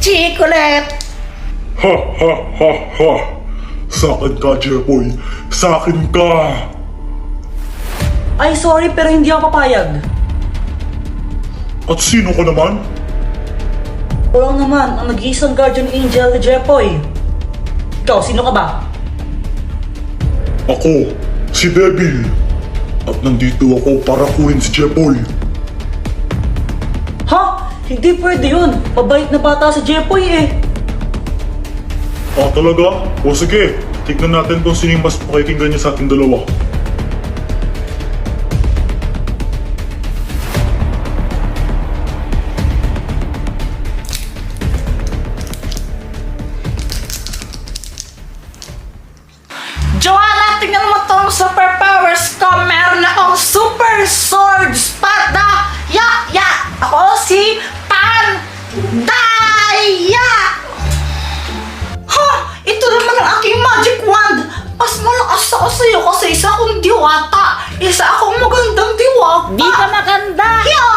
Chikulet! Ha ha ha ha! Sa'kin ka, Jepoy! Sa'kin ka! Ay, sorry pero hindi ako papayag. At sino ka naman? Walang naman, ang nag-iisang guardian angel ni Jepoy. Ikaw, sino ka ba? Ako, si Devil. At nandito ako para kunin si Jepoy. Ha? Hindi pwede yun. Mabait na bata si Jepoy eh. Ah, talaga? O sige, tignan natin kung sino yung mas pakikinggan niya sa ating dalawa. Joanna, tingnan mo tong superpowers ko. Meron akong super sword spada. Ako si Pandaya. Ha! Ito naman ang aking magic wand. Mas malakas ako sa'yo kasi isa akong diwata. Isa akong magandang diwata. Di ka maganda. Hiya!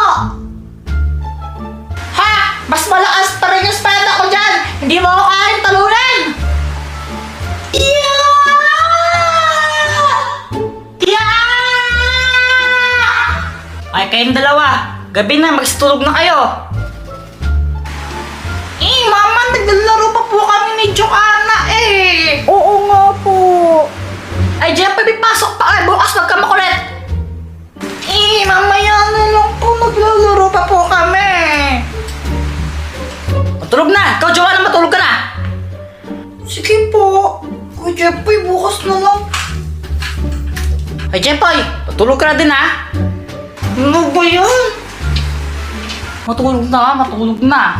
Ha! Mas malakas pa rin yung spada ko dyan. Hindi mo ako kayang talunan. Ay, kayong dalawa. Gabi na, magstulog na kayo. Mama, naglalaro pa po kami ni Joanna eh. Oo nga po. Ay, Jeff, pasok pa kayo. Bukas wag ka makulit. Mamaya na lang po. Naglalaro pa po kami. Matulog na. Ikaw, Joanna, matulog ka na. Sige po. Kuya Jeffoy, bukas na lang. Ay, Jeffoy, matulog ka na din, ha? Ano ba yan? Matulog na.